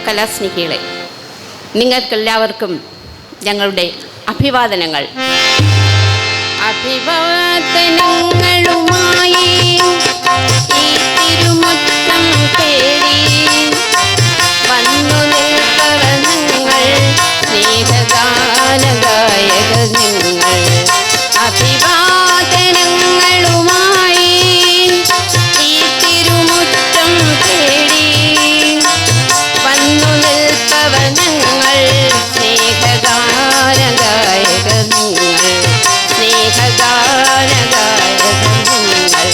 കലാസ്നേഹികളെ, നിങ്ങൾക്കെല്ലാവർക്കും ഞങ്ങളുടെ അഭിവാദനങ്ങൾ. അഭിവാദനങ്ങളുമായി ഈ തിരുമുറ്റം തേടി വന്നു നിൽക്കവനങ്ങൾ, സ്നേഹഗാനഗായക നിങ്ങൾ. അഭിവാദനങ്ങളുമായി ഈ തിരുമുറ്റം തേടി വന്നു നിൽക്കവനങ്ങൾ, സ്നേഹഗാനഗായക നിങ്ങൾ. സ്നേഹഗാനഗായക നിങ്ങൾ.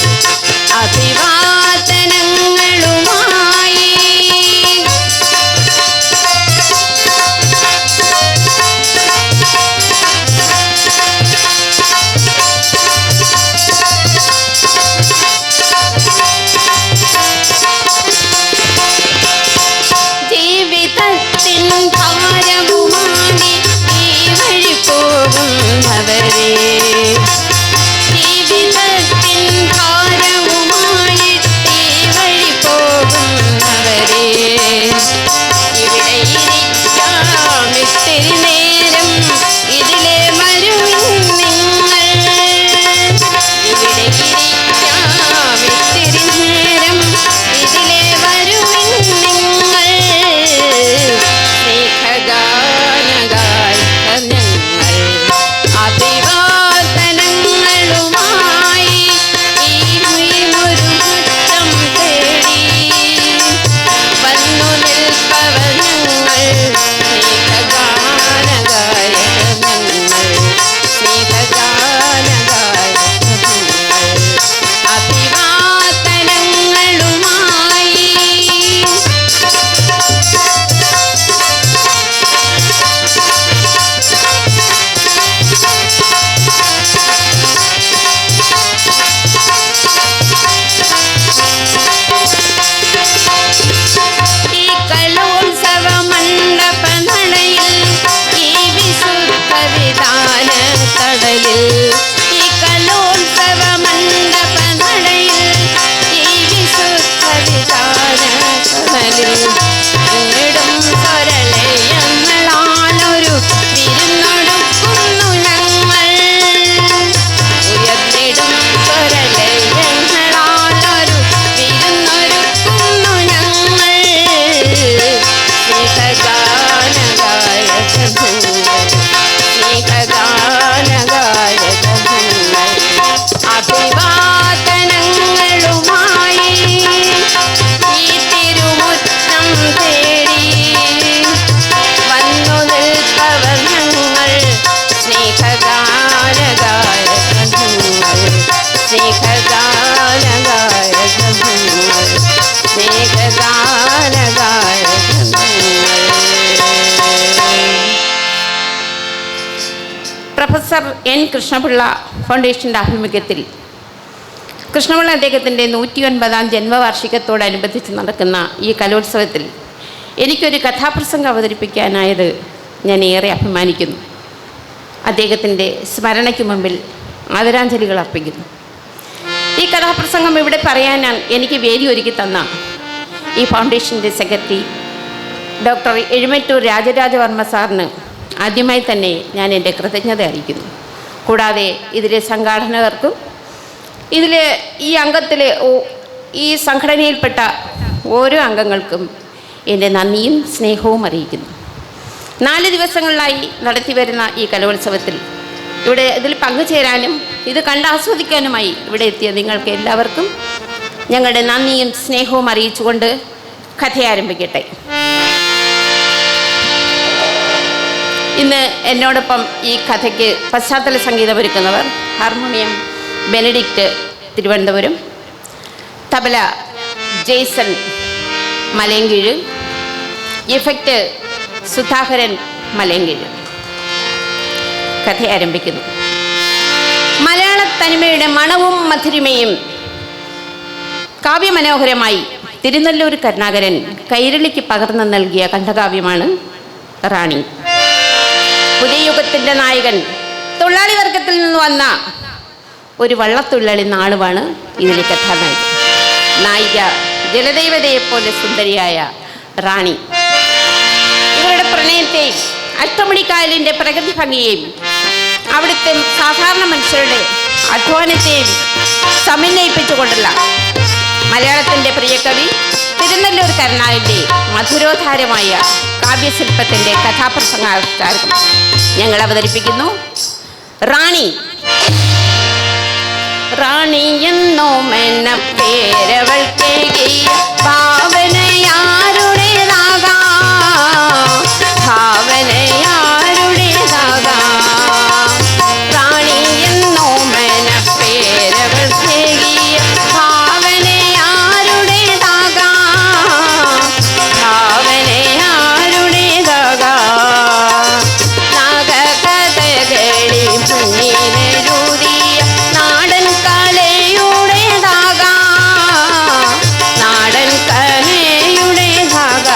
അഭിവാദനങ്ങളുമായി ജീവിതത്തിൻ ഭാരവുമായി ഈ വഴി പോകുന്നവരെ, ജീവിതത്തിൻ ഭാരവുമായി ഈ വഴി പോകുന്നവരെ, ഇവിടെ ഇരിക്കാം ഇത്തിരി നേരം, ഇതിലെ വരുവിൻ നിങ്ങൾ. ഇവിടെ ഇരിക്കാം ഇത്തിരി നേരം, ഇതിലെ വരുവിൻ നിങ്ങൾ. സ്നേഹഗാനഗായക ഞങ്ങൾ. അഭിവാദനങ്ങളുമായി ഈ മുറ്റം തേടി വന്നു നിൽപ്പവനങ്ങൾ, സ്നേഹഗാനഗായക ഞങ്ങൾ. സ്നേഹഗാനഗായക ഞങ്ങൾ. അഭിവാദനങ്ങളുമായി ഈ കലോത്സവ മണ്ഡപ നടയിൽ, ഈ വിശുദ്ധ വിധാന കടലിൽ, ഈ കലോത്സവ മണ്ഡപ നടയിൽ, ഈ വിശുദ്ധ വിധാന കടലിൽ ഇന്നിടും സ്വരലയങ്ങളാലൊരു വിരുന്നൊടുക്കുന്നു ഞങ്ങൾ. ഉയർന്നിടും സ്വരലയങ്ങളാലൊരു വിരുന്നൊരുക്കുന്നു ഞങ്ങൾ. സ്നേഹഗാനഗായക ഞങ്ങൾ. സ്നേഹഗാനഗായക ഞങ്ങൾ. അഭിവാദനങ്ങളുമായി ഈ തിരുമുറ്റം തേടി വന്നു നിൽപ്പവനങ്ങൾ, സ്നേഹഗാനഗായക ഞങ്ങൾ. സ്നേഹഗാനഗായക ഞങ്ങൾ. സ്നേഹഗാനഗായക ഞങ്ങൾ. പ്രൊഫസർ എൻ കൃഷ്ണപിള്ള ഫൗണ്ടേഷൻ്റെ ആഭിമുഖ്യത്തിൽ കൃഷ്ണപിള്ള അദ്ദേഹത്തിൻ്റെ 109ാം ജന്മവാർഷികത്തോടനുബന്ധിച്ച് നടക്കുന്ന ഈ കലോത്സവത്തിൽ എനിക്കൊരു കഥാപ്രസംഗം അവതരിപ്പിക്കാനായത് ഞാൻ ഏറെ അഭിമാനിക്കുന്നു. അദ്ദേഹത്തിൻ്റെ സ്മരണയ്ക്ക് മുമ്പിൽ ആദരാഞ്ജലികൾ അർപ്പിക്കുന്നു. ഈ കഥാപ്രസംഗം ഇവിടെ പറയാൻ എനിക്ക് വേദി ഒരുക്കി തന്ന ഈ ഫൗണ്ടേഷൻ്റെ സെക്രട്ടറി ഡോക്ടർ എഴുമറ്റൂർ രാജരാജവർമ്മ സാറിന് ആദ്യമായി തന്നെ ഞാൻ എൻ്റെ കൃതജ്ഞത അറിയിക്കുന്നു. കൂടാതെ ഇതിലെ സംഘാടകർക്കും ഈ അംഗത്തിലെ ഈ സംഘടനയിൽപ്പെട്ട ഓരോ അംഗങ്ങൾക്കും എൻ്റെ നന്ദിയും സ്നേഹവും അറിയിക്കുന്നു. 4 ദിവസങ്ങളിലായി നടത്തിവരുന്ന ഈ കലോത്സവത്തിൽ ഇതിൽ പങ്കുചേരാനും ഇത് കണ്ടാസ്വദിക്കാനുമായി ഇവിടെ എത്തിയ നിങ്ങൾക്ക് എല്ലാവർക്കും ഞങ്ങളുടെ നന്ദിയും സ്നേഹവും അറിയിച്ചുകൊണ്ട് കഥ ആരംഭിക്കട്ടെ. ഇന്ന് എന്നോടൊപ്പം ഈ കഥയ്ക്ക് പശ്ചാത്തല സംഗീതമൊരുക്കുന്നവർ harmonium Benedict Thiruvananthapuram, tabla Jason Malayinkeezh, effect Sudhakaran Malayinkeezh. കഥ ആരംഭിക്കുന്നു. മലയാള തനിമയുടെ മണവും മധുരിമയും കാവ്യമനോഹരമായി തിരുനെല്ലൂർ കരുണാകരൻ കൈരളിക്ക് പകർന്നു നൽകിയ കണ്ഠകാവ്യമാണ് റാണി. പുതിയ യുഗത്തിൻ്റെ നായകൻ തൊഴിലാളി വർഗത്തിൽ നിന്ന് വന്ന ഒരു വള്ളത്തൊഴിലാളി നാളുവാണ് ഇതിലെ കഥാനായിക. നായിക ജലദേവതയെപ്പോലെ സുന്ദരിയായ റാണി. പ്രണയത്തെയും അഷ്ടമുടിക്കായലിൻ്റെ പ്രകൃതി ഭംഗിയെയും അവിടുത്തെ സാധാരണ മനുഷ്യരുടെ അധ്വാനത്തെയും സമന്വയിപ്പിച്ചുകൊണ്ടുള്ള മലയാളത്തിൻ്റെ പ്രിയ കവി തിരുനെല്ലൂർ കരുണാകരൻ്റെ മധുരോധാരമായ കാവ്യശില്പത്തിൻ്റെ കഥാപ്രസംഗാവിഷ്കാരം ഞങ്ങൾ അവതരിപ്പിക്കുന്നു. റാണി. റാണി എന്നോ മെന്ന പേരവൾക്കേകിയ ഭാവനയാരുടേതാകാം, ഭാവനയാരുടേതാകാം. റാണി എന്നോ മെന്ന പേരവൾക്കേകിയ ഭാവനയാരുടേതാകാം, ഭാവനയാരുടേതാകാം. നാഗകഥകളി മുന്നിലെഴുതിയ നാടൻ കലയുടേതാകാം, നാടൻ കലയുടേതാകാം.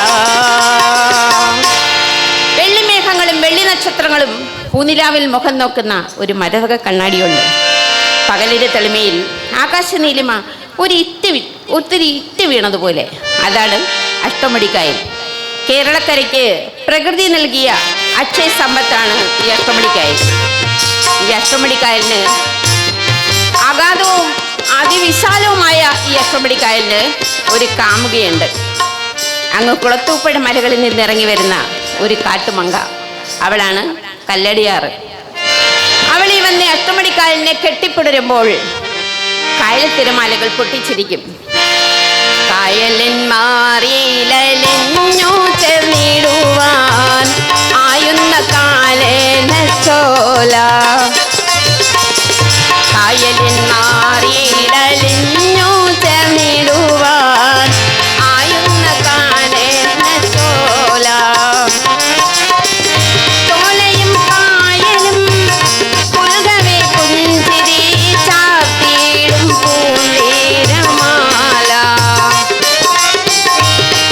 വെള്ളിമേഘങ്ങളും വെള്ളി നക്ഷത്രങ്ങളും പൂനിലാവിൽ മുഖം നോക്കുന്ന ഒരു മരതക കണ്ണാടിയുണ്ട്. പകലിന്റെ തെളിമയിൽ ആകാശനീലിമ ഒത്തിരി ഇറ്റ് വീണതുപോലെ. അതാണ് അഷ്ടമുടിക്കായൽ. കേരളക്കരയ്ക്ക് പ്രകൃതി നൽകിയ അക്ഷയ സമ്പത്താണ് ഈ അഷ്ടമുടിക്കായൽ. ഈ അഷ്ടമുടിക്കായലിന് അഗാധവും അതിവിശാലവുമായ ഈ അഷ്ടമുടിക്കായലിന് ഒരു കാമുകയുണ്ട്. അങ്ങ് കുളത്തൂപ്പുഴ മലകളിൽ നിന്നിറങ്ങി വരുന്ന ഒരു കാട്ടുമങ്ക. അവളാണ് കല്ലടിയാറ്. അവൾ ഈ വന്ന് അഷ്ടമുടിക്കായലിനെ കെട്ടിപ്പിടരുമ്പോൾ കായൽ തിരമാലകൾ പൊട്ടിച്ചിരിക്കും. കായലിൻ മാറിയിലലിഞ്ഞു ചേർന്നിടുവാൻ ആയുന്ന കാലേന ചോല. കായലിൻ മാറിയിലലിഞ്ഞു ചേർന്നിടുവാൻ ആയുന്ന കാലേന ചോല. ചോലയും കായലും പുൽകവേ പുഞ്ചിരി ചാർത്തിയിടും പൂന്തീരമാല.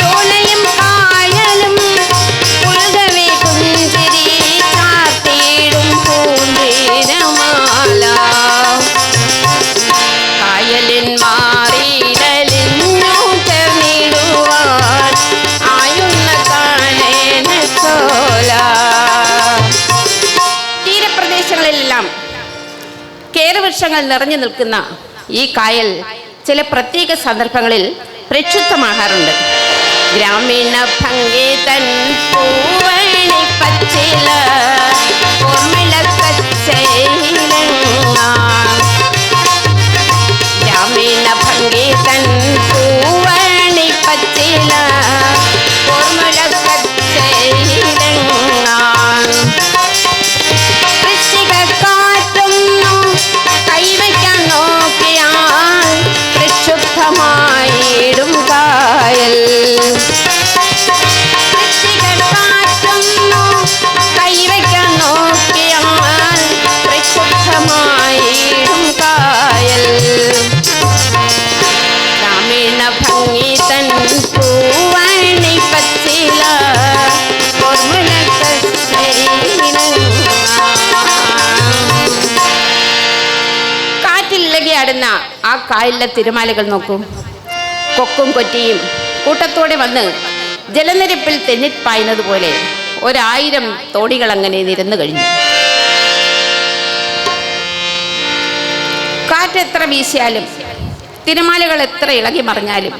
ചോലയും കായലും പുൽകവേ പുഞ്ചിരി ചാർത്തിയിടും പൂന്തീരമാല. കായലിൻ മാറിയിലലിഞ്ഞു ചേർന്നിടുവാൻ ആയുന്ന കാലേന ചോല. തീരപ്രദേശങ്ങളിലെല്ലാം കേരവൃക്ഷങ്ങൾ നിറഞ്ഞു നിൽക്കുന്ന ഈ കായൽ ചില പ്രത്യേക സന്ദർഭങ്ങളിൽ പ്രക്ഷുബ്ധമാകാറുണ്ട്. ഗ്രാമീണ ഭംഗി തൻ പൂവണി പച്ചില ഗ്രാമീണ ഭംഗി തൻ പൂവണി പച്ചില കാറ്റുന്നു കൈവയ്ക്കാൻ നോക്കിയാൽ പ്രക്ഷുബ്ധമായിടും കായൽ. കാറ്റുന്നു കൈവയ്ക്കാൻ നോക്കിയാൽ പ്രക്ഷുബ്ധമായിടും കായൽ. ഗ്രാമീണ ഭംഗി തൻ പൂവണി പച്ചില കാറ്റിലിളകിയാടുന്ന ആ കായലിലെ തിരമാലകൾ നോക്കൂ. കൊക്കും കൊറ്റിയും കൂട്ടത്തോടെ വന്ന് ജലനിരപ്പിൽ തെന്നിപ്പായുന്നത് പോലെ 1000 തോണികൾ അങ്ങനെ നിരന്നു കഴിഞ്ഞു. കാറ്റെത്ര വീശിയാലും തിരമാലകൾ എത്ര ഇളകി മറിഞ്ഞാലും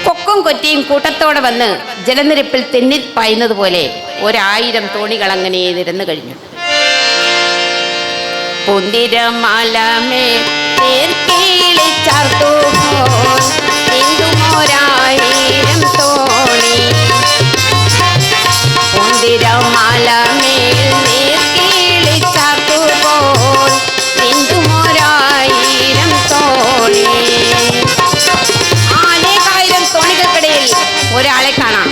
കൊക്കും കൊറ്റിയും കൂട്ടത്തോടെ വന്ന് ജലനിരപ്പിൽ തെന്നിപ്പായുന്നത് പോലെ 1000 തോണികൾ അങ്ങനെ നിരന്നു കഴിഞ്ഞു. പൊന്തിരമാലമേ ചാർത്തുപോൽ നീന്തുമോരായിരം തോണി. പൊന്തിരമാലമേൽ നീർക്കീളി ചാർത്തുപോൽ നീന്തുമോരായിരം തോണി. 1000 തോണികൾക്കിടയിൽ ഒരാളെ കാണാം.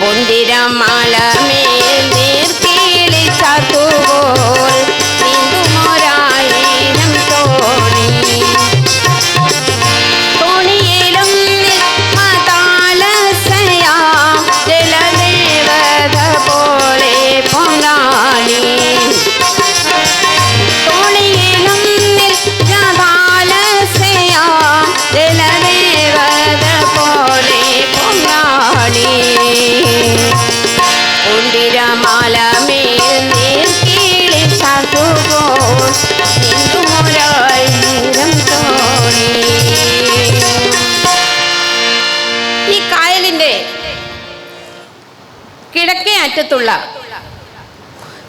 പൊന്തിരമാലമേൽ നീർക്കീളി ചാർത്തുപോൽ നീന്തുമോരായിരം തോണി. തോണിയിലും നിൽമതാലസയാം ജലദേവത പോലെ അറ്റത്തുള്ള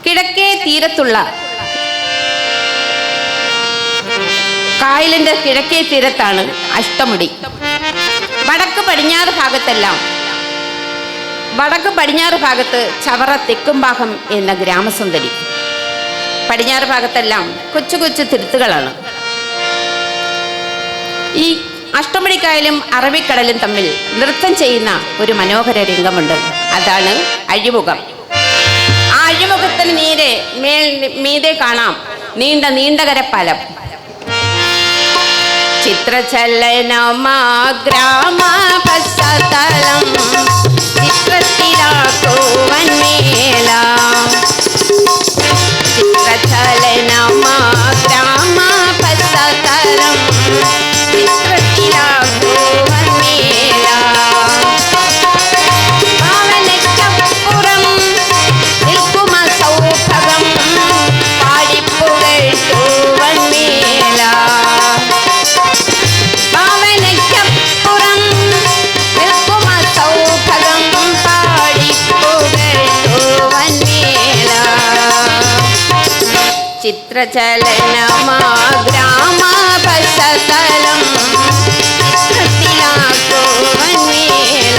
കിഴക്കേ തീരത്തുള്ള കായലിന്റെ കിഴക്കേ തീരത്താണ് അഷ്ടമുടി. വടക്ക് പടിഞ്ഞാറ് ഭാഗത്ത് ചവറ തെക്കുംഭാഗം എന്ന ഗ്രാമസുന്ദരി. പടിഞ്ഞാറ് ഭാഗത്തെല്ലാം കൊച്ചു കൊച്ചു തിരുത്തുകളാണ്. ഈ അഷ്ടമുടിക്കായലും അറബിക്കടലും തമ്മിൽ നൃത്തം ചെയ്യുന്ന ഒരു മനോഹര രംഗമുണ്ട്. അതാണ് അഴിമുഖം. ആ അഴിമുഖത്തിന് മീതെ കാണാം നീണ്ട നീണ്ടകരപ്പാലം. ചിത്രചലനമാ ഗ്രാമ പശ്ചാത്തലം ചിത്രത്തിലാക്കുവൻ മേല. ചിത്രചലനമാ ഗ്രാമ പശ്ചാത്തലം ചിത്രത്തിലാക്കുവൻ മേല. ഭാവനയ്ക്കപ്പുറം നിൽക്കുമ സൗഭഗം പാടിപ്പുകഴ്ത്തുവൻ മേല. ഭാവനയ്ക്കപ്പുറം നിൽക്കുമ സൗഭഗം പാടിപ്പുകഴ്ത്തുവൻ മേല. ചിത്രചലനമാ ഗ്രാമ പശ്ചാത്തലം ചിത്രത്തിലാക്കുവൻ മേല.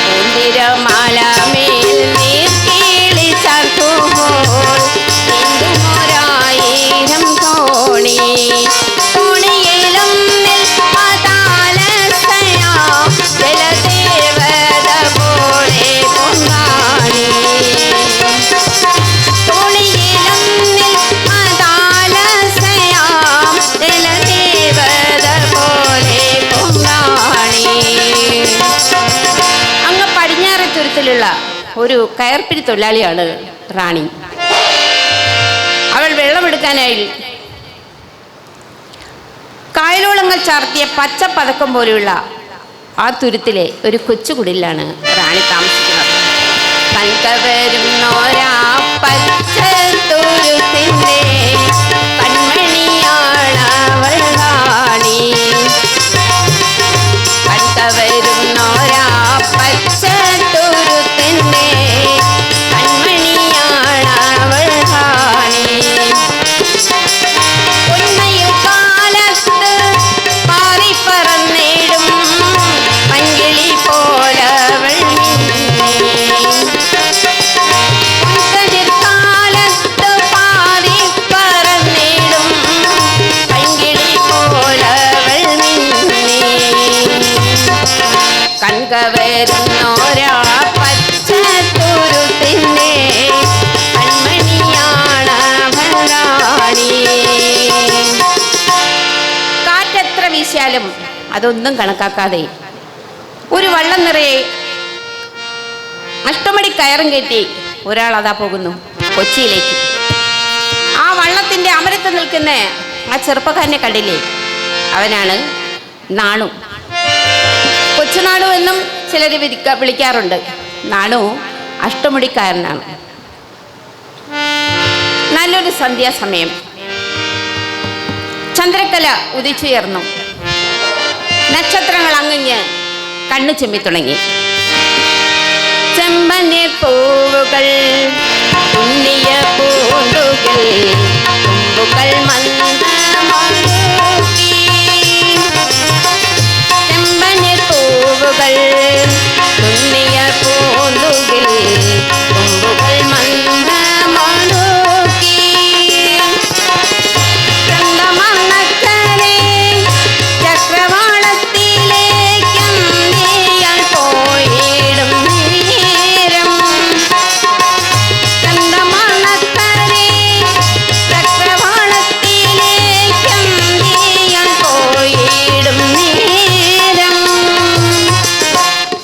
പൂന്തിരമാലമേൽ നീർക്കിളി ചാർത്തുമ്പോൾ നീന്തുമൊരായിരം തോണി. തോണിയിലും നിൽപ്പതാലസയാ ജലദേവത പോലെ പൊങ്ങാണി. തോണിയിലും നിൽപ്പതാലസയാം ജലദേവത പോലെ പൊങ്ങാണി. അങ്ങ് പടിഞ്ഞാറെ തുരുത്തിലുള്ള ഒരു കയർപ്പിരി തൊഴിലാളിയാണ് റാണി. അവൾ വെള്ളമെടുക്കാനായി കായലോളങ്ങൾ ചാർത്തിയ പച്ചപ്പതക്കം പോലെയുള്ള ആ തുരുത്തിലെ ഒരു കൊച്ചുകുടിലാണ് റാണി താമസിക്കുന്നത്. കൺകവരുന്നോരാ പച്ച തുരുത്തിന്റെ കൺമണിയാണവൾ റാണി. കൺകവരുന്നോരാ പച്ച തുരുത്തിന്റെ കൺമണിയാണവൾ റാണി. പൊന്മയിൽ കാലത്ത് പാറിപ്പറന്നിടും പങ്കിളി പോലവൾ മിന്നി. പൊൻകതിർ കാലത്ത് പാറിപ്പറന്നിടും പങ്കിളി പോലവൾ മിന്നി. കൺകവരുന്നോരാ പച്ച തുരുത്തിന്റെ കൺമണിയാണവൾ റാണി. കാറ്റെത്ര വീശിയാലും അതൊന്നും കണക്കാക്കാതെ ഒരു വള്ളം നിറയെ അഷ്ടമടി കയറും കയറ്റി ഒരാൾ അതാ പോകുന്നു കൊച്ചിയിലേക്ക്. ആ വള്ളത്തിന്റെ അമരത്ത് നിൽക്കുന്ന ആ ചെറുപ്പക്കാരനെ കണ്ടില്ലേ? അവനാണ് നാണു. കൊച്ചുനാണു എന്നും ചിലർ വിളിക്കാറുണ്ട്. നാണു അഷ്ടമുടിക്കാരനാണ്. നല്ലൊരു സന്ധ്യാസമയം. ചന്ദ്രക്കല ഉദിച്ചുയർന്നു. നക്ഷത്രങ്ങൾ അങ്ങിങ്ങ് കണ്ണു ചെമ്മി തുടങ്ങി. ചെമ്പനീർ പൂവുകൾ ഉണ്ണിയ പൂണ്ടുകൾ തുമ്പുകൾ മന്ദമൊഴുകി. ചെമ്പനീർ പൂവുകൾ ഉണ്ണിയ പൂണ്ടുകൾ തുമ്പുകൾ മന്ദമൊഴുകി. ചന്ദ്രമണക്കരെ ചക്രവാളത്തിലേക്കും നീയാൽ പോയിടും നേരം. ചന്ദ്രമണക്കരെ ചക്രവാളത്തിലേക്കും നീയാൽ പോയിടും നേരം.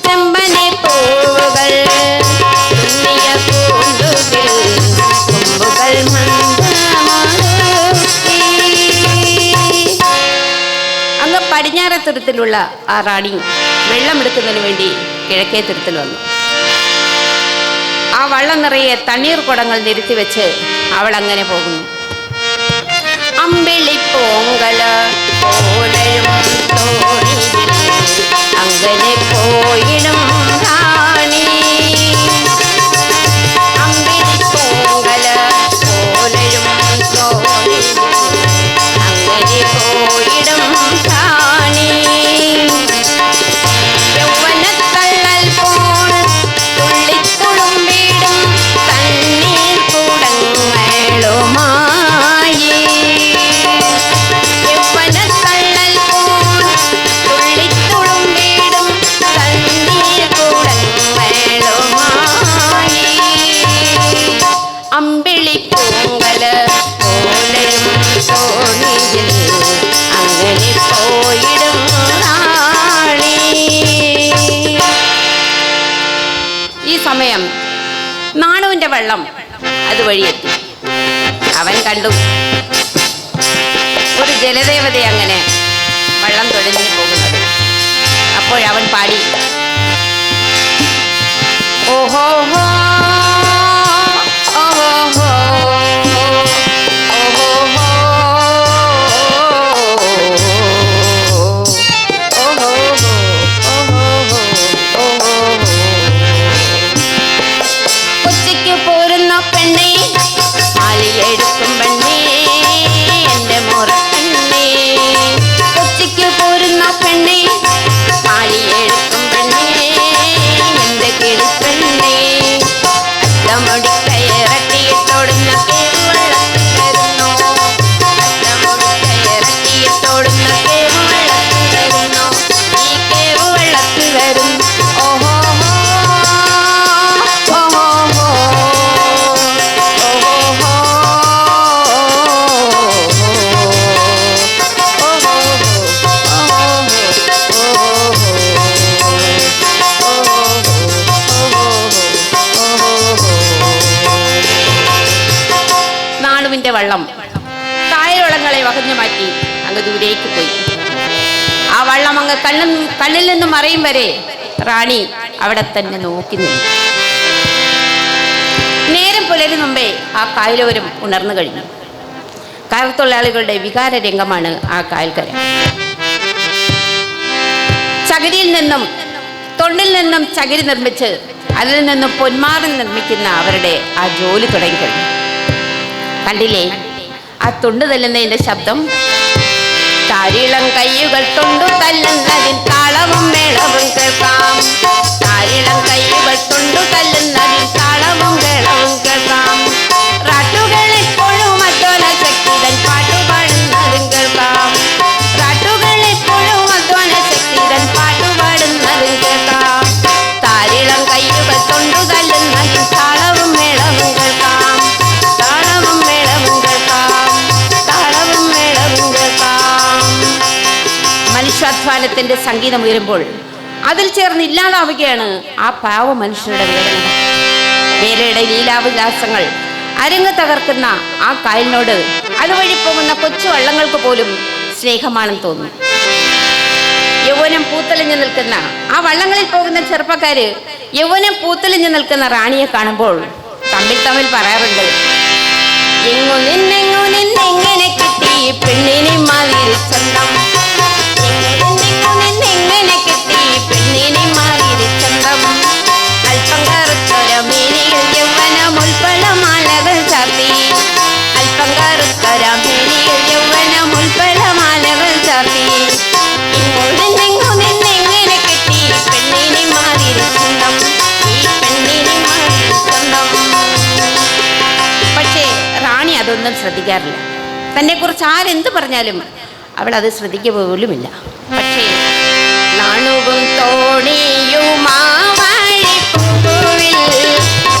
ചെമ്പനീർ പൂവുകൾ ഉണ്ണിയ പൂണ്ടുകൾ കൊമ്പുകൾ മന്ദമൊഴുകി. അങ്ങ് പടിഞ്ഞാറെ തുരുത്തിലുള്ള ആ റാണി വെള്ളമെടുക്കുന്നതിന് വേണ്ടി കിഴക്കേ തുരുത്തിൽ വന്നു. ആ വള്ളം നിറയെ തണ്ണീർ കുടങ്ങൾ നിരത്തി വെച്ച് അവൾ അങ്ങനെ പോകുന്നു. അമ്പിളി പോങ്കല പോലയും തോണിയിൽ അങ്ങനെ പോയിടും റാണി. നാണുവിന്റെ വെള്ളം അതുവഴി എത്തി. അവൻ കണ്ടു ഒരു ജലദേവത അങ്ങനെ വെള്ളം തൊഴിഞ്ഞു പോകുന്നത്. അപ്പോഴവൻ പാടി, ഓഹോ ഹോ ഓഹോ ഹോ ഓഹോ ഹോ ഓഹോ ഓഹോ. കൊച്ചിക്ക് പോരുന്ന പെണ്ണേ, മാലിയെടുക്കും പെണ്ണേ, എൻ്റെ മുറപ്പെണ്ണേ. കൊച്ചിക്ക് പോരുന്ന പെണ്ണേ, മാലിയെടുക്കും പെണ്ണേ, എൻ്റെ കിളിപ്പെണ്ണേ. അത്തമുടി കയറട്ടിയിട്ടോടുന്ന കേറുവെള്ളത്തിൽ വരുന്നു, അത്തമുടി കയറട്ടിയിട്ടോടുന്ന കേറുവെള്ളത്തിൽ വരുന്നു, ഈ കേറുവെള്ളത്തിൽ വരും. ഓഹോ നാണുവിന്റെ വള്ളം കായലോളങ്ങളെ വകഞ്ഞു മാറ്റി അങ്ങ് ദൂരേക്ക് പോയി. ആ വള്ളം അങ്ങ് കണ്ണിൽ നിന്നും മറയും വരെ റാണി അവിടെ തന്നെ നോക്കി നിന്നു. നേരം പുലരും മുമ്പേ ആ കായലോരം ഉണർന്നു കഴിഞ്ഞു. കയർത്തൊഴിലാളികളുടെ വികാര രംഗമാണ് ആ കായൽക്കര. ചകിരിയിൽ നിന്നും തൊണ്ടിൽ നിന്നും ചകിരി നിർമ്മിച്ച് അതിൽ നിന്നും പൊന്മാറൻ നിർമ്മിക്കുന്ന അവരുടെ ആ ജോലി തുടങ്ങിക്കഴിഞ്ഞു. കണ്ടില്ലേ ആ തൊണ്ട് തല്ലുന്നതിന്റെ ശബ്ദം? താരിളം കയ്യുകൾ തൊണ്ടു തല്ലുന്നതിൻ താളവും മേളവും കേൾക്കാം. താരിളം കയ്യുകൾ തൊണ്ടു തല്ലുന്നതിൻ താളവും മേളവും കേൾക്കാം. റാട്ടുകൾ എപ്പോഴും അധ്വാന ശക്തിതൻ പാട്ടുപാടുന്നതും കേൾക്കാം. റാട്ടുകൾ എപ്പോഴും അധ്വാന ശക്തിതൻ പാട്ടുപാടുന്നതും കേൾക്കാം. താരിളം കയ്യുകൾ തൊണ്ടു തല്ലുന്നതിൻ താളവും മേളവും കേൾക്കാം. താളവും മേളവും കേൾക്കാം. താളവും മേളവും കേൾക്കാം. മനുഷ്യാധ്വാനത്തിന്റെ സംഗീതം ഉയരുമ്പോൾ അതിൽ ചേർന്ന് ഇല്ലാതാവുകയാണ് ആ പാവ മനുഷ്യരുടെ വേദനകൾ. വേലയുടെ ലീലാവിലാസങ്ങൾ അരങ്ങ് തകർക്കുന്ന ആ കായലിനോട് അതുവഴി പോകുന്ന കൊച്ചു വള്ളങ്ങൾക്ക് പോലും സ്നേഹമാണെന്ന് തോന്നുന്നു. യൗവനം പൂത്തലിഞ്ഞു നിൽക്കുന്ന ആ വള്ളങ്ങളിൽ പോകുന്ന ചെറുപ്പക്കാര് യൗവനം പൂത്തലിഞ്ഞു നിൽക്കുന്ന റാണിയെ കാണുമ്പോൾ തമ്മിൽ പറയാറുണ്ട്, എങ്ങു നിന്നെങ്ങനെ കിട്ടി പെണ്ണിനെ മാതിരി ചന്തം, എങ്ങനെ കിട്ടി പെണ്ണിനെ മാതിരി ചന്തം. അല്പം കറുത്തൊര മേനിയിൽ യൗവനമുൾപ്പളമാലകൾ ചാർത്തി, അല്പം കറുത്തൊര മേനിയിൽ യൗവനമുൾപ്പളമാലകൾ ചാർത്തി. എങ്ങു നിന്നെങ്ങനെ കിട്ടി പെണ്ണിനെ മാതിരി ചന്തം, ഈ പെണ്ണിനെ മാതിരി ചന്തം. പക്ഷേ റാണി അതൊന്നും ശ്രദ്ധിക്കാറില്ല. തന്നെക്കുറിച്ച് ആരെന്ത് പറഞ്ഞാലും അവൾ അത് ശ്രദ്ധിക്കുക പോലുമില്ല. പക്ഷേ നാണുവും തോണിയുമാ വഴിപ്പൂവിൽ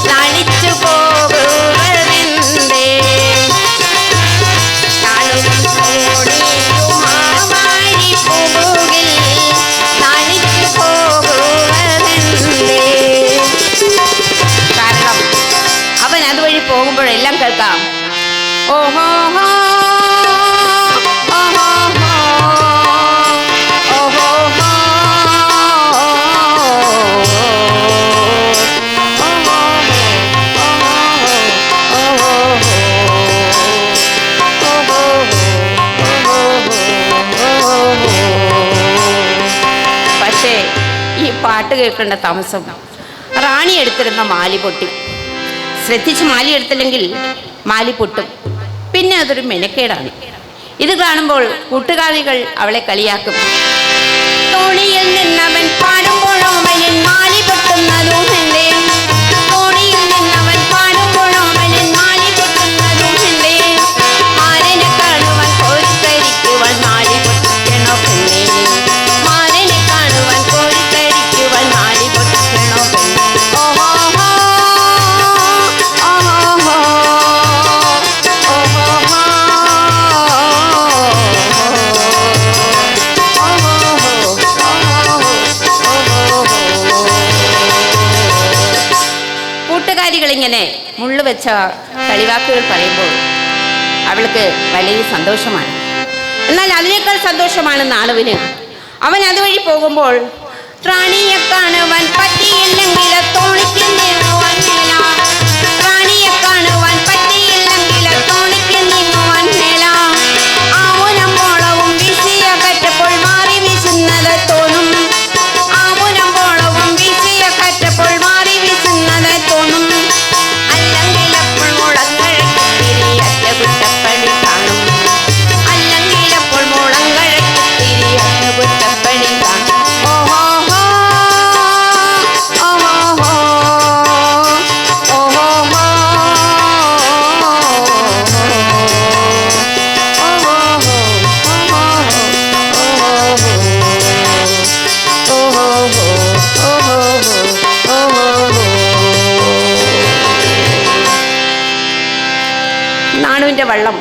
നളിച്ചു പോകുവതെന്തേ, നാണുവും തോണിയുമാ വഴിപ്പൂവിൽ നളിച്ചു പോകുവതെന്തേ. കാരണം അവൻ അതുവഴി പോകുമ്പോഴെല്ലാം കേൾക്കാം, ഓഹോ ഹോ ഓഹോ ഹോ ഓഹോ ഹോ പക്ഷേ ഈ പാട്ട് കേൾക്കേണ്ട താമസം റാണി എടുത്തിരുന്ന മാലി പൊട്ടി. ശ്രദ്ധിച്ച് മാലി എടുത്തില്ലെങ്കിൽ മാലി പൊട്ടും. പിന്നെ അതൊരു മെനക്കേടാണ്. ഇത് കാണുമ്പോൾ കൂട്ടുകാരികൾ അവളെ കളിയാക്കും. തോണിയിൽ നിന്നവൻ പാടുമ്പോഴോ മലൻ മാലി പൊട്ടുന്നതും എന്തേ, തോണിയിൽ നിന്നവൻ പാടുമ്പോഴോ മലൻ മാലി പൊട്ടുന്നതും എന്തേ. മാരനെ കാണുവാൻ കോരിത്തരിക്കുവാൻ മാലി പൊട്ടിക്കണോ പെണ്ണേ, മാരനെ കാണുവാൻ കോരിത്തരിക്കുവാൻ മാലി പൊട്ടിക്കണോ പെണ്ണേ. ഓഹോ ഹോ ഓഹോ ഹോ ഓഹോ ഹോ ഓഹോ ഹോ ഓഹോ ഹോ. മുള്ളു വെച്ച കളിവാക്കുകൾ പറയുമ്പോൾ അവൾക്ക് വലിയ സന്തോഷമാണ്. എന്നാൽ അതിനേക്കാൾ സന്തോഷമാണ് നാണുവിന്. അവൻ അതുവഴി പോകുമ്പോൾ റാണിയെ കാണുവാൻ പറ്റിയില്ലെങ്കിൽ തോണിക്ക് നീങ്ങുവാൻ മേല, റാണിയെ കാണുവാൻ പറ്റിയില്ലെങ്കിൽ തോണിക്ക് നീങ്ങുവാൻ മേല. ആവുനം പോളവും വീശിയ കറ്റപ്പോൾ മാറി വീശുന്നത് തോന്നും, ആവുനം പോളവും വീശിയ കറ്റപ്പോൾ മാറി വീശുന്നത് തോന്നും. അല്ലെങ്കിൽ അപ്പോൾ മുളങ്ങഴയ്ക്ക് തിരിയറ്റ കുറ്റപ്പണി കാണും, അല്ലെങ്കിൽ അപ്പോൾ മുളങ്ങഴയ്ക്ക് തിരിയറ്റ കുറ്റപ്പണി കാണും. ഓഹോ നാണുവിൻ്റെ വള്ളം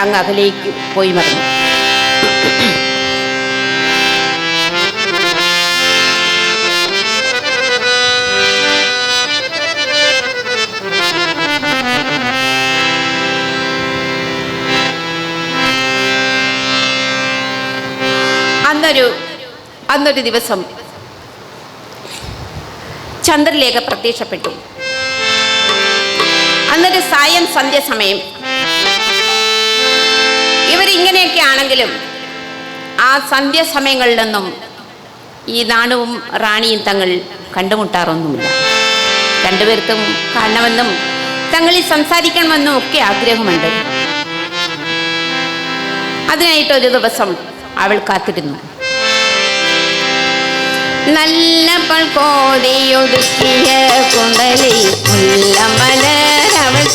അങ്ങ് അകലേക്ക് പോയി മറന്നു. അന്നൊരു ദിവസം ചന്ദ്രലേഖ പ്രത്യക്ഷപ്പെട്ടു. അന്നൊരു സന്ധ്യ സമയം. ഇവരിങ്ങനെയൊക്കെ ആണെങ്കിലും ആ സന്ധ്യാസമയങ്ങളിലൊന്നും ഈ നാണുവും റാണിയും തങ്ങൾ കണ്ടുമുട്ടാറൊന്നുമില്ല. രണ്ടുപേർക്കും കാണണമെന്നും തങ്ങളിൽ സംസാരിക്കണമെന്നും ഒക്കെ ആഗ്രഹമുണ്ട്. അതിനായിട്ടൊരു ദിവസം അവൾ കാത്തിരുന്നു. നല്ല പൾകോതിയൊതുക്കിയ കുണ്ടലി മുല്ലമലരവൾ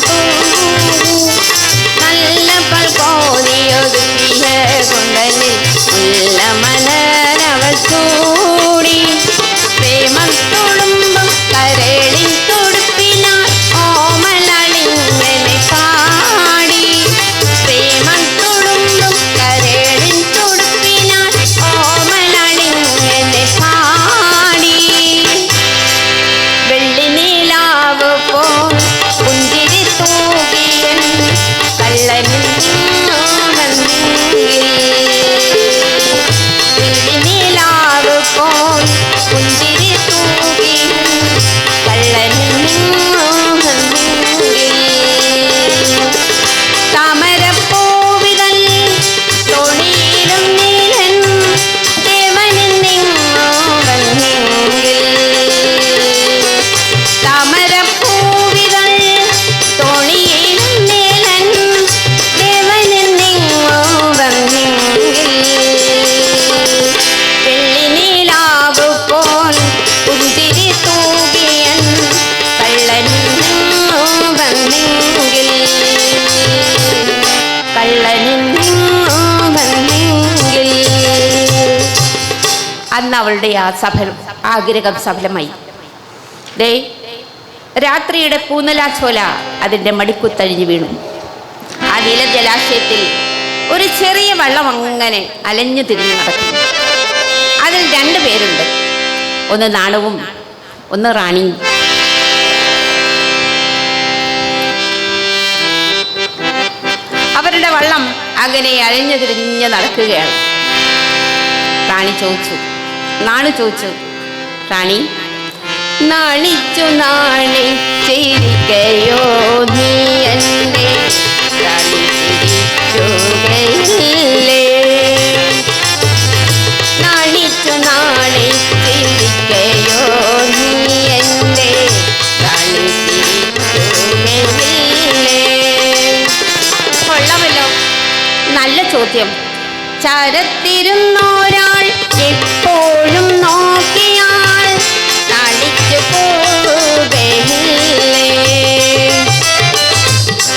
നല്ല പൾകോതിയൊതുക്കിയ കുണ്ടലി മുല്ലമലരവൾ കൂടി പ്രേമം തുളുമ്പും കരളിൻ തുടുപ്പിനാൽ ഓമലളിങ്ങനെ പാടി പ്രേമം തുളുമ്പും കരളിൻ തുടുപ്പിനാൽ ഓമലളിങ്ങനെ പാടി വെള്ളി നീലാവ് പോൽ പുഞ്ചിരി തൂകിയൻ കള്ളനിൽ വെള്ളി നീലാവ് പോൽ പുഞ്ചിരി തൂകിയൻ കള്ളനിൽ താമരപ്പൂവിതൽ തോണിയിലും നീലൻ ദേവനിന്നിങ്ങോ വന്നെങ്കിൽ താമരപ്പൂവിതൽ തോണിയിലും നീലൻ ദേവനിന്നിങ്ങോ വന്നെങ്കിൽ വെള്ളി നീലാവ് പോൽ പുഞ്ചിരി തൂകിയൻ കള്ളനിന്നിങ്ങോ വന്നെങ്കിൽ കള്ളനിന്നിങ്ങോ വന്നെങ്കിൽ. അന്ന് അവളുടെ ആഗ്രഹം സഫലമായി. ദേ രാത്രിയുടെ പൂനലാച്ചോല അതിൻ്റെ മടിക്കുത്തഴിഞ്ഞു വീണു. ആ നീലജലാശയത്തിൽ ഒരു ചെറിയ വള്ളം അങ്ങനെ അലഞ്ഞു തിരിഞ്ഞു നടക്കുന്നു. അതിൽ 2 പേരുണ്ട്. ഒന്ന് നാണുവും ഒന്ന് റാണിയും. അവരുടെ വള്ളം അങ്ങനെ അലഞ്ഞു തിരിഞ്ഞ് നടക്കുകയാണ്. നാണു ചോദിച്ചു, റാണി നാണിച്ചു നാണിച്ചിരിക്കയോ നീ എന്നെ റാണി ചിരിക്കുകയില്ലേ നാണിച്ചു നാണിച്ചിരിക്കയോ നീ എന്നെ റാണി ചിരിക്കുകയില്ലേ. കൊള്ളാമല്ലോ, നല്ല ചോദ്യം. ചരത്തിരുന്നോരാൾ എപ്പോഴും നോക്കിയാൽ തളിച്ചു പോവുകയില്ലേ.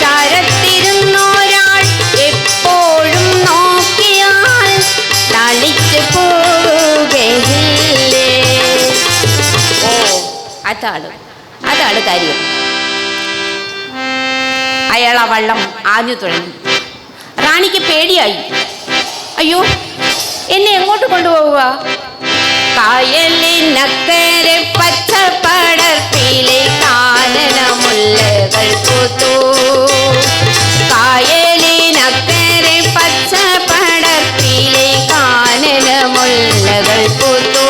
ചരത്തിരുന്നോരാൾ എപ്പോഴും നോക്കിയാൽ തളിച്ചു പോവുകയില്ലേ. ഓ, അതാണ് കാര്യം. അയാൾ ആ വള്ളം ആഞ്ഞു തുടങ്ങി. റാണിക്ക് പേടിയായി. അയ്യോ, എന്നെ എങ്ങോട്ട് കൊണ്ടുപോവുക? കായലിനക്കരെ പച്ചപ്പടർപ്പിലെ കാനനമുല്ലകൾ പൂത്തു. കായലിനക്കരെ പച്ചപ്പടർപ്പിലെ കാനനമുല്ലകൾ പൂത്തു.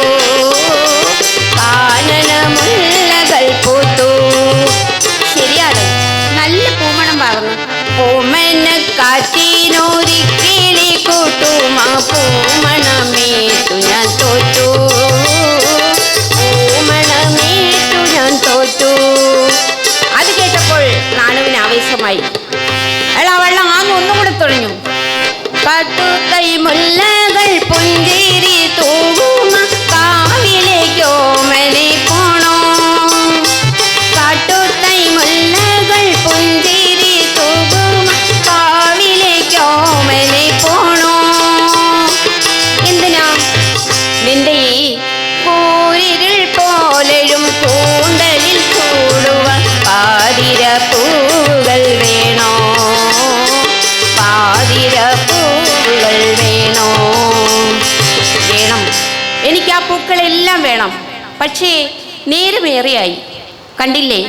കാനനമുല്ലകൾ പൂത്തു. ശരിയാണ്, നല്ല പൂമണം പാകുന്നു. പൂമന കാറ്റിനൊരിക്കിളി കൂട്ടുമാ പൂമണമേറ്റു ഞാൻ തോറ്റു. പൂമണമേറ്റു ഞാൻ തോറ്റു. അത് കേട്ടപ്പോൾ നാണുവിന് ആവേശമായി. അയാൾ ആ വെള്ളം ആങ്ങ് ഒന്നും കൂടെ തുഴഞ്ഞു. കാട്ടുതൈ മുല്ലകൾ പുഞ്ചിരി തൂകുമ കാവിലേക്കോ മനെ പോണോ. കാട്ടുതൈ മുല്ലകൾ പുഞ്ചിരി തൂകുമ കാവിലേക്കോ മനെ പോണോ. എന്തിനാ നിന്റെ ഈ കൂരിരുൾ പോലെയും കൂന്തലിൽ കൂടുവ പാതിര പൂകൾ വേണോ. പാതിര പൂകൾ വേണോ. വേണം, എനിക്ക് ആ പൂക്കളെല്ലാം വേണം. പക്ഷേ നേരമേറെയായി. കണ്ടില്ലേ,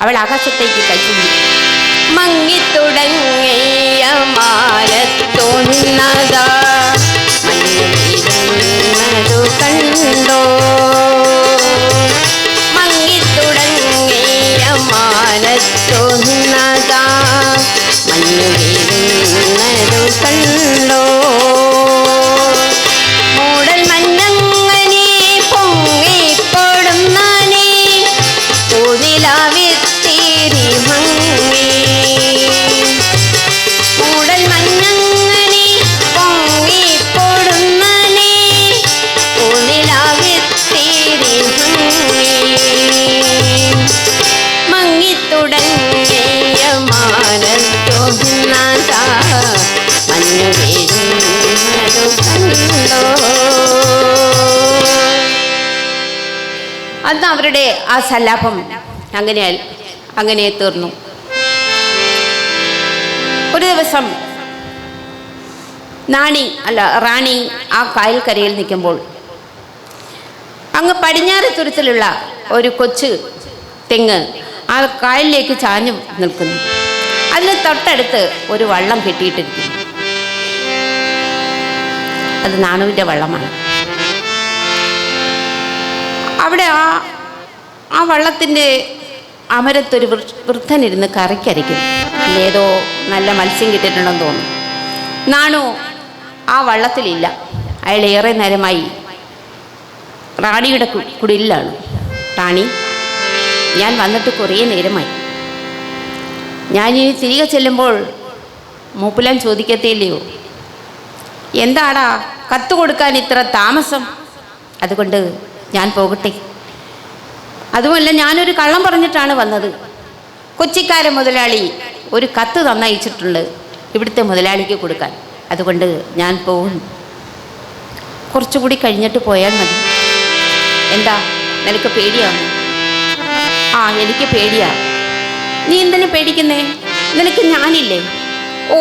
അവൾ ആകാശത്തേക്ക് കൈചൂണ്ടി. മങ്ങിത്തുടങ്ങിയ മാനത്തോന്നതാ മഞ്ഞു കണ്ടോ. മങ്ങിത്തുടങ്ങിയ മാനത്തോന്നതാ മഞ്ഞു വീഴുന്നതു കണ്ടോ. മൂടൽ മഞ്ഞങ്ങനെ പൊങ്ങിക്കൊടുന്നനെ പൂനിലാവിത്തിരി മങ്ങി. മൂടൽ മഞ്ഞങ്ങനെ പൊങ്ങിക്കൊടുന്നനെ പൂനിലാവിത്തിരി മങ്ങി. മങ്ങിത്തുടങ്ങിയ മാനത്തോന്നതാ മഞ്ഞു വീഴുന്നതു കണ്ടോ. അന്ന് അവരുടെ ആ സല്ലാപം അങ്ങനെ തീർന്നു. ഒരു ദിവസം റാണി ആ കായൽക്കരയിൽ നിൽക്കുമ്പോൾ അങ്ങ് പടിഞ്ഞാറ് തുരുത്തിലുള്ള ഒരു കൊച്ചു തെങ്ങ് ആ കായലിലേക്ക് ചാഞ്ഞു നിൽക്കുന്നു. അതിന് തൊട്ടടുത്ത് ഒരു വള്ളം കെട്ടിയിട്ടിരിക്കുന്നു. അത് നാണുവിൻ്റെ വള്ളമാണ്. അവിടെ ആ വള്ളത്തിൻ്റെ അമരത്തൊരു വൃദ്ധനിരുന്ന് കറിക്കരിക്കുന്നു. ഏതോ നല്ല മത്സ്യം കിട്ടിയിട്ടുണ്ടെന്ന് തോന്നുന്നു. നാണു ആ വള്ളത്തിലില്ല. അയാൾ ഏറെ നേരമായി റാണിയുടെ കുടിലാണ്. റാണി, ഞാൻ വന്നിട്ട് കുറേ നേരമായി. ഞാനിനി തിരികെ ചെല്ലുമ്പോൾ മൂപ്പിലാൻ ചോദിക്കത്തില്ലയോ, എന്താടാ കത്ത് കൊടുക്കാൻ ഇത്ര താമസം? അതുകൊണ്ട് ഞാൻ പോകട്ടെ. അതുമല്ല, ഞാനൊരു കള്ളം പറഞ്ഞിട്ടാണ് വന്നത്. കൊച്ചിക്കാരൻ മുതലാളി ഒരു കത്ത് തന്നയച്ചിട്ടുണ്ട് ഇവിടുത്തെ മുതലാളിക്ക് കൊടുക്കാൻ. അതുകൊണ്ട് ഞാൻ പോകുന്നു. കുറച്ചുകൂടി കഴിഞ്ഞിട്ട് പോയാൽ മതി. എന്താ, നിനക്ക് പേടിയാണോ? ആ, എനിക്ക് പേടിയാ. നീ എന്തിനു പേടിക്കുന്നേ? നിനക്ക് ഞാനില്ലേ? ഓ,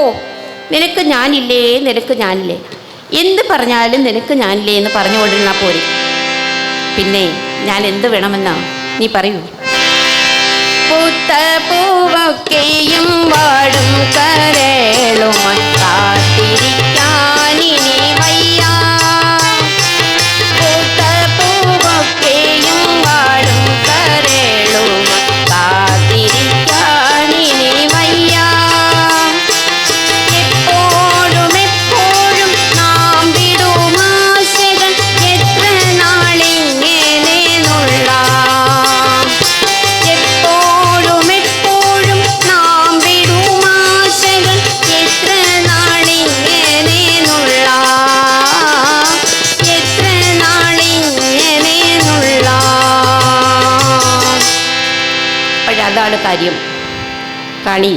നിനക്ക് ഞാനില്ലേ, നിനക്ക് ഞാനില്ലേ, എന്ത് പറഞ്ഞാലും നിനക്ക് ഞാനില്ലേ എന്ന് പറഞ്ഞുകൊണ്ടിരുന്നാൽ പോരെ. പിന്നെ ഞാൻ എന്ത് വേണമെന്നാ നീ പറയൂ. പൂത്ത പൂവൊക്കെയും വാടും കരളുമായി കാത്തിരിക്കാനിനി വയ്യ. പൂത്ത പൂവൊക്കെയും വാടും കരളുമായി കാത്തിരിക്കാനിനി വയ്യ. എപ്പോഴും എപ്പോഴും നാം വിടും ആശകൾ എത്ര നാളിങ്ങനെ നുള്ളാം. എപ്പോഴും എപ്പോഴും നാം വിടും ആശകൾ എത്ര നാളിങ്ങനെ നുള്ളാം. എത്ര നാളിങ്ങനെ നുള്ളാം. അപ്പോഴതാണ് കാര്യം. റാണി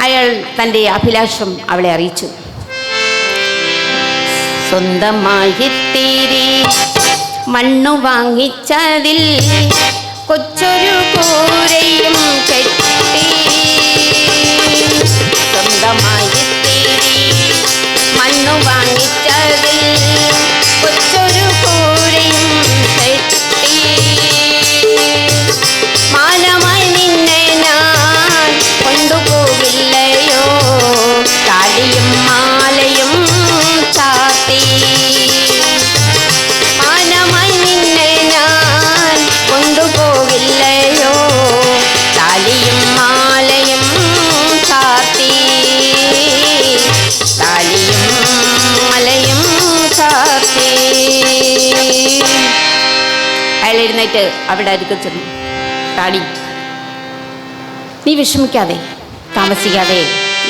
അയാൾ തൻ്റെ അഭിലാഷം അവളെ അറിയിച്ചു. സ്വന്തമായി തിരി മണ്ണു വാങ്ങിച്ചതിൽ കൊച്ചൊരു കൂരയും കെട്ടി. സ്വന്തമായി തിരി മണ്ണു വാങ്ങിച്ചതിൽ കൊച്ചൊരു കൂരയും കെട്ടി. മാനമായി എഴുന്നേറ്റ് അവിടെ അടുത്ത് ചെന്നു. റാണി, നീ വിഷമിക്കാതെ, താമസിക്കാതെ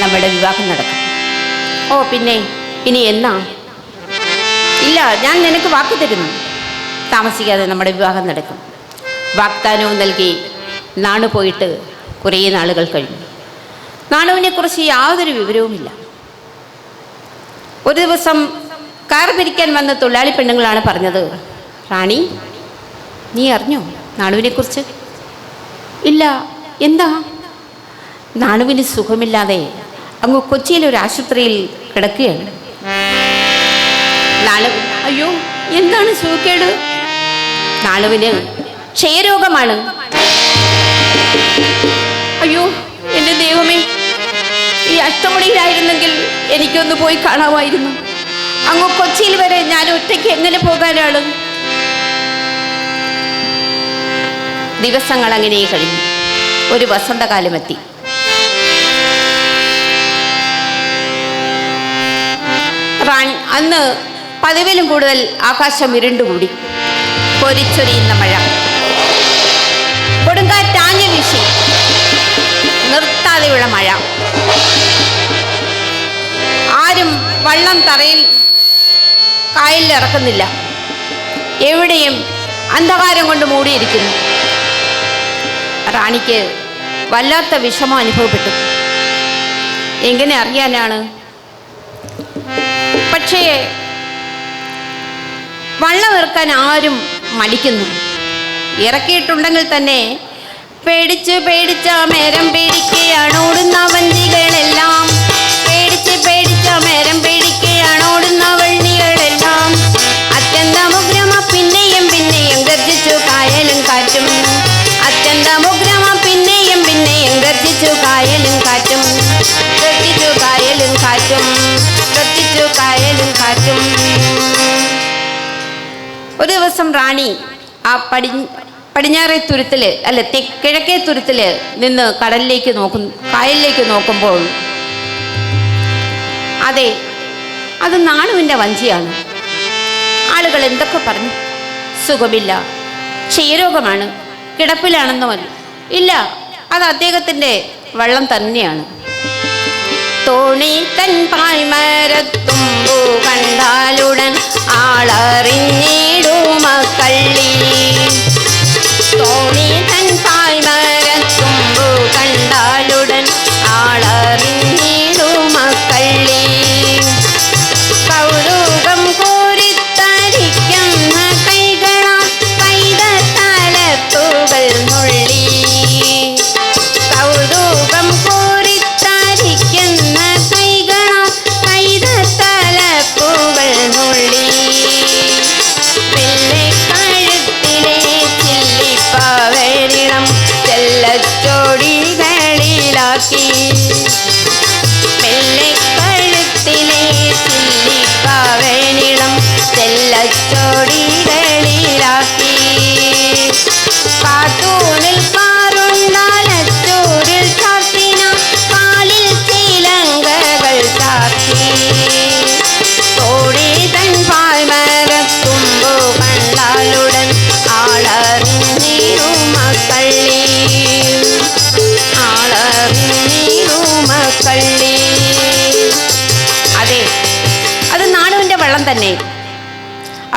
നമ്മുടെ വിവാഹം നടക്കും. ഓ പിന്നെ, ഇനി എന്നാ? ഇല്ല, ഞാൻ നിനക്ക് വാക്ക് തരുന്നു, താമസിക്കാതെ നമ്മുടെ വിവാഹം നടക്കും. വാഗ്ദാനവും നൽകി നാണു പോയിട്ട് കുറേ നാളുകൾ കഴിഞ്ഞു. നാണുവിനെക്കുറിച്ച് യാതൊരു വിവരവുമില്ല. ഒരു ദിവസം കാർ പിരിക്കാൻ വന്ന തൊഴിലാളി പെണ്ണുങ്ങളാണ് പറഞ്ഞത്, റാണി, നീ അറിഞ്ഞോ നാണുവിനെക്കുറിച്ച്? ഇല്ല, എന്താ? നാണുവിന് സുഖമില്ലാതെ അങ്ങ് കൊച്ചിയിലെ ഒരു ആശുപത്രിയിൽ കിടക്കുകയാണ്. നാണു, അയ്യോ, എന്താണ് സുഖക്കേട്? നാണുവിന് ക്ഷയരോഗമാണ്. അയ്യോ എൻ്റെ ദൈവമേ, ഈ അഷ്ടമുടിയിലായിരുന്നെങ്കിൽ എനിക്കൊന്ന് പോയി കാണാമായിരുന്നു. അങ്ങ് കൊച്ചിയിൽ വരെ ഞാൻ ഒറ്റയ്ക്ക് എങ്ങനെ പോകാനാണ്? ദിവസങ്ങൾ അങ്ങനെ കഴിഞ്ഞു. ഒരു വസന്തകാലമെത്തി. അന്ന് പതിവിലും കൂടുതൽ ആകാശം ഇരുണ്ടുകൂടി. പൊരിച്ചൊരിയുന്ന മഴ, കൊടുങ്കാറ്റാഞ്ഞു വീശി, നിർത്താതെയുള്ള മഴ. ആരും വള്ളം തറയിൽ കായലിൽ ഇറക്കുന്നില്ല. എവിടെയും അന്ധകാരം കൊണ്ട് മൂടിയിരിക്കുന്നു. റാണിക്ക് വല്ലാത്ത വിഷമം അനുഭവപ്പെട്ടു. എങ്ങനെ അറിയാനാണ്? പക്ഷേ വള്ളം ഇറക്കാൻ ആരും മടിക്കുന്നു. ഇറക്കിയിട്ടുണ്ടെങ്കിൽ തന്നെ പേടിച്ച് പേടിച്ച മേരം പേടിക്കുകയാണ് ഓടുന്ന വണ്ടികളെല്ലാം. പേടിച്ച് പേടിച്ച മേരം പേടിക്കുകയാണ് ഓടുന്ന വണ്ടികളെല്ലാം. അത്യന്തമുഗ്രമ പിന്നെയും പിന്നെയും ഗർജിച്ചു കായലും കാറ്റും. അത്യന്തമുഗ്രമ പിന്നെയും പിന്നെയും ഗർജിച്ചു കായലും കാറ്റും. ഗർജിച്ചു കായലും കാറ്റും, ഗർജിച്ചു കായലും കാറ്റും. ഒരു ദിവസം റാണി ആ പടിഞ്ഞാറേ തുരുത്തിൽ കിഴക്കേ തുരുത്തിൽ നിന്ന് കായലിലേക്ക് നോക്കുമ്പോൾ അതെ, അത് നാണുവിൻ്റെ വഞ്ചിയാണ്. ആളുകൾ എന്തൊക്കെ പറഞ്ഞു, സുഖമില്ല, ക്ഷയരോഗമാണ്, കിടപ്പിലാണെന്നോ. ഇല്ല, അത് അദ്ദേഹത്തിൻ്റെ വള്ളം തന്നെയാണ്. തോണി തൻ പായ്മരത്തുമ്പു കണ്ടാലുടൻ ആളറിഞ്ഞിടുമക്കള്ളി. തോണി തൻ പായ്മരത്തുമ്പു കണ്ടാലുടൻ ആളറിഞ്ഞിടുമക്കള്ളി. കൗതുകം കോരിത്തരിക്കുന്ന കൈകളാൽ കൈതത്തലത്തുകൾ നുള്ളി. കൗതുകം കോരിത്തരിക്കുന്ന കൈകളാൽ കൈതത്തലപ്പുകൾ നുള്ളി. വെള്ളക്കഴുത്തിലെ ചില്ലിപ്പാവരിളം ചെല്ലച്ചോടികളിലാക്കി. വെള്ളക്കഴുത്തിലെ ചില്ലിപ്പാവരിളം ചെല്ലച്ചോടികളിലാക്കി. കാട്ടൂനിൽ കാറുണ്ടാലച്ചൂരിൽ ചാർത്തിന കാലിൽ ചിലങ്കകൾ ചാർത്തി. തോടി തൻ പായ്മരത്തുമ്പു കണ്ടാലുടൻ ആളറിഞ്ഞിടുമക്കള്ളി. ആളറിഞ്ഞിടുമക്കള്ളി. അതെ, അത് നാണുവിൻ്റെ വള്ളം തന്നെ.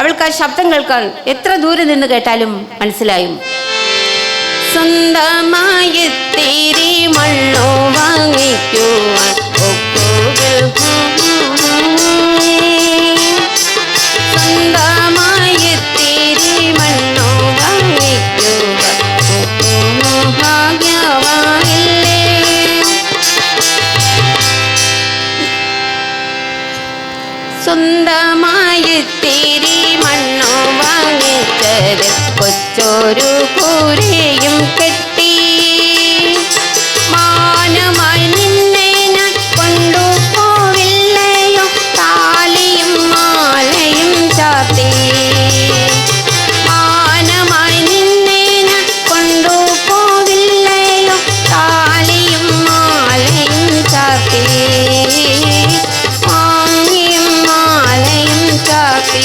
അവൾക്ക് ആ ശബ്ദം കേൾക്കാൻ എത്ര ദൂരെ നിന്ന് കേട്ടാലും മനസ്സിലായും. സ്വന്തമായി തിരി മണ്ണു വാങ്ങിക്കുവാൻ സ്വന്തമായി തിരി മണ്ണു വാങ്ങിക്കുവാൻ ഭാഗ്യവാനില്ലേ. സ്വന്തമായി തിരി മണ്ണു വാങ്ങിച്ചത് കൊച്ചൊരു കൂരയും കെട്ടി. മാനമായി നിന്നെ ഞാൻ കൊണ്ടുപോവില്ലയോ താലിയും മാലയും ചാർത്തി. മാനമായി നിന്നെ ഞാൻ കൊണ്ടുപോവില്ലയോ താലിയും മാലയും ചാർത്തി. മാലയും ചാർത്തി.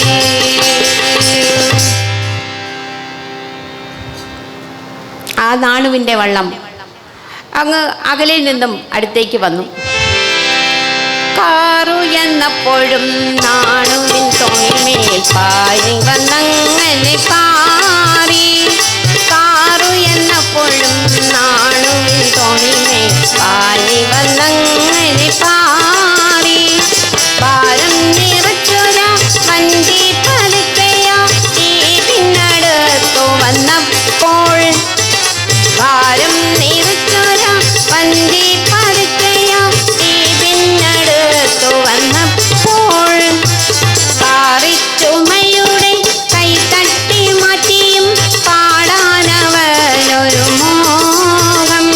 നാണുവിൻ്റെ വള്ളം അങ്ങ് അകലിൽ നിന്നും അടുത്തേക്ക് വന്നു. കാറുയെന്നപ്പോഴും നാണുവിൻ തോണിമേൽ പാരി വന്നങ്ങനെ പാറി. കാറുയെന്നപ്പോഴും നാണുവിൻ തോണിമേൽ പാരി വന്നങ്ങനെ പാറി. ഭാരം നിറച്ചൊര വണ്ടി പതുക്കെയാ ഈ പിന്നടുത്തു വന്നപ്പോൾ. ഭാരം നിറച്ചൊര വണ്ടി പതുക്കെയാ ഈ പിന്നടുത്തു വന്നപ്പോൾ. പാറിച്ചുമയുടെ കൈ തട്ടി മാറ്റിയും പാടാനവനൊരു മോഹം.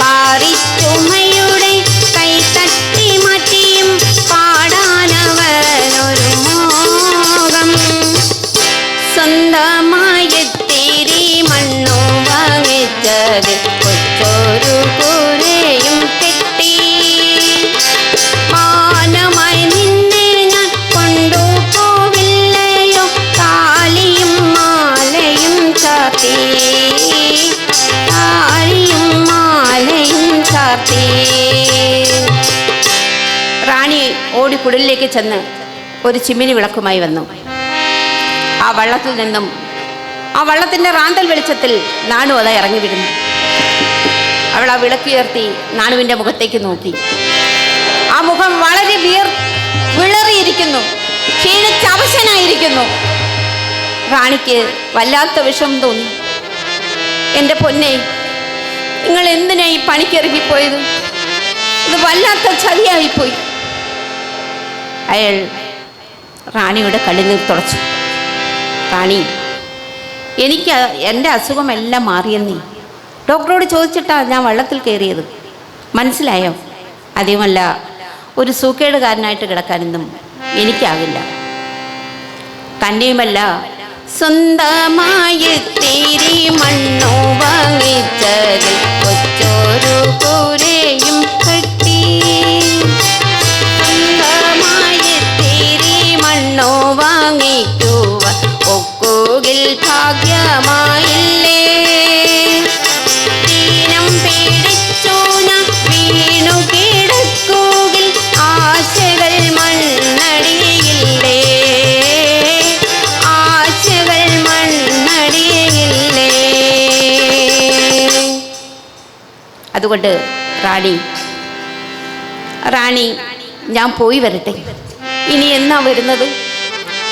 പാറിച്ചുമയുടെ കൈ തട്ടി മാറ്റിയും പാടാനവനൊരു മോഹം. സ്വന്തമായെത്തിരി മണ്ണു വാങ്ങിച്ചത് കൊച്ചൊരു കൂരയും കെട്ടി. മാനമായി നിന്നെ ഞാൻ കൊണ്ടുപോവില്ലയോ താലിയും മാലയും ചാർത്തി. താലിയും മാലയും ചാർത്തി. റാണി ഓടി കുടിലേക്ക് ചെന്ന് ഒരു ചിമ്മിനി വിളക്കുമായി വന്നു. ആ വള്ളത്തിൽ നിന്നും ആ വള്ളത്തിൻ്റെ റാന്തൽ വെളിച്ചത്തിൽ നാണു അതാ ഇറങ്ങി വിടുന്നു. അവൾ ആ വിളക്കുയർത്തി നാണുവിൻ്റെ മുഖത്തേക്ക് നോക്കി. ആ മുഖം വളരെ വിളറിയിരിക്കുന്നു, ക്ഷീണിച്ചവശനായിരിക്കുന്നു. റാണിക്ക് വല്ലാത്ത വിഷമം തോന്നി. എൻ്റെ പൊന്നെ, നിങ്ങൾ എന്തിനാ ഈ പണിക്കിറങ്ങിപ്പോയത്? ഇത് വല്ലാത്ത ചതിയായിപ്പോയി. അയാൾ റാണിയുടെ കണ്ണുനീർ തുടച്ചു. റാണി, എനിക്ക് എൻ്റെ അസുഖമെല്ലാം മാറിയെന്നേ ഡോക്ടറോട് ചോദിച്ചിട്ടാണ് ഞാൻ വള്ളത്തിൽ കയറിയത്. മനസ്സിലായോ? അതുമല്ല, ഒരു സൂക്കേടുകാരനായിട്ട് കിടക്കാനൊന്നും എനിക്കാകില്ല. തന്നെയുമല്ല, സ്വന്തമായി തിരി മണ്ണു വാങ്ങിച്ചത് കൊച്ചൊരു കൂരയും കെട്ടി. സ്വന്തമായി തിരി മണ്ണു വാങ്ങിക്കുവ ഒക്കുകിൽ ഭാഗ്യമായില്ലേ. ദീനം പേടിച്ചു ഞാൻ വീണു കിടക്കുകിൽ ആശകൾ മണ്ണടിയില്ലേ. ആശകൾ മണ്ണടിയില്ലേ. അതുകൊണ്ട് റാണി ഞാൻ പോയി വരട്ടെ. ഇനി എന്നാ വരുന്നത്?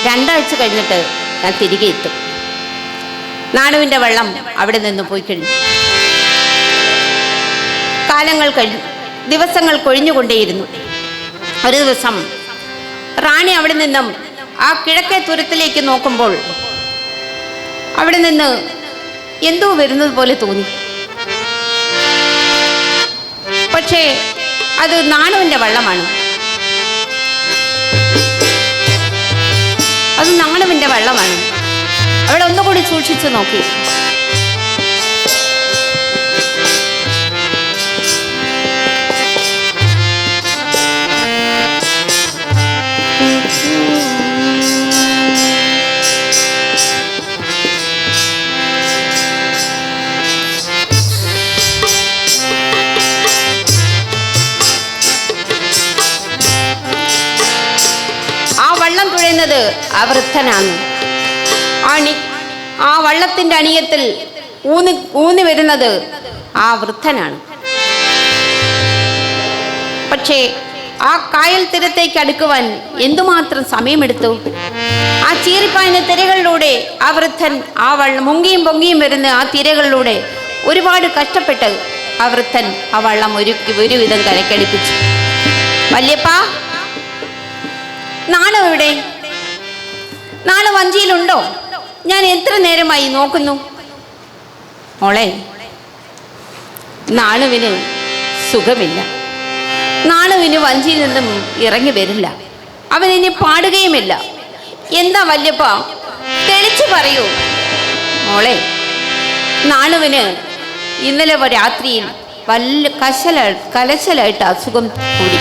2 ആഴ്ച കഴിഞ്ഞിട്ട് ഞാൻ തിരികെ എത്തും. നാണുവിൻ്റെ വെള്ളം അവിടെ നിന്ന് പോയി കഴിഞ്ഞു. ദിവസങ്ങൾ കൊഴിഞ്ഞുകൊണ്ടേയിരുന്നു. ഒരു ദിവസം റാണി അവിടെ നിന്നും ആ കിഴക്കേ തുരത്തിലേക്ക് നോക്കുമ്പോൾ അവിടെ നിന്ന് എന്തോ വരുന്നത് പോലെ തോന്നി. പക്ഷേ അത് നാണുവിൻ്റെ വെള്ളമാണ്. അത് നാണുവിൻ്റെ വെള്ളമാണ്. അവിടെ ഒന്നുകൂടി സൂക്ഷിച്ചു നോക്കി. ആ വള്ളം തുഴയുന്നത് ആ വൃദ്ധനാണ്. ആ വള്ളത്തിൻ്റെ അണിയത്തിൽ ഊന്നി വരുന്നത് ആ വൃദ്ധനാണ്. പക്ഷേ ആ കായൽ തീരത്തേക്ക് അടുക്കുവാൻ എന്തുമാത്രം സമയമെടുത്തു. ആ ചീറിപ്പായുന്ന തിരകളിലൂടെ ആ വൃദ്ധൻ ആ മുങ്ങിയും പൊങ്ങിയും വരുന്ന ആ തിരകളിലൂടെ ഒരുപാട് കഷ്ടപ്പെട്ട് ആ വൃദ്ധൻ ആ വള്ളം ഒരുവിധം കരക്കടിപ്പിച്ചു. വല്യപ്പാ, നാണു എവിടെ? നാണു വഞ്ചിയിലുണ്ടോ? ഞാൻ എത്ര നേരമായി നോക്കുന്നു. മോളെ, നാണുവിന് സുഖമില്ല. നാണുവിന് വഞ്ചിയിൽ നിന്നും ഇറങ്ങി വരില്ല. അവനിനി പാടുകയുമില്ല. എന്താ വല്യപ്പ, തെളിച്ചു പറയൂ. മോളെ, നാണുവിന് ഇന്നലെ രാത്രിയിൽ വല്ല കലശലായിട്ട് അസുഖം കൂടി.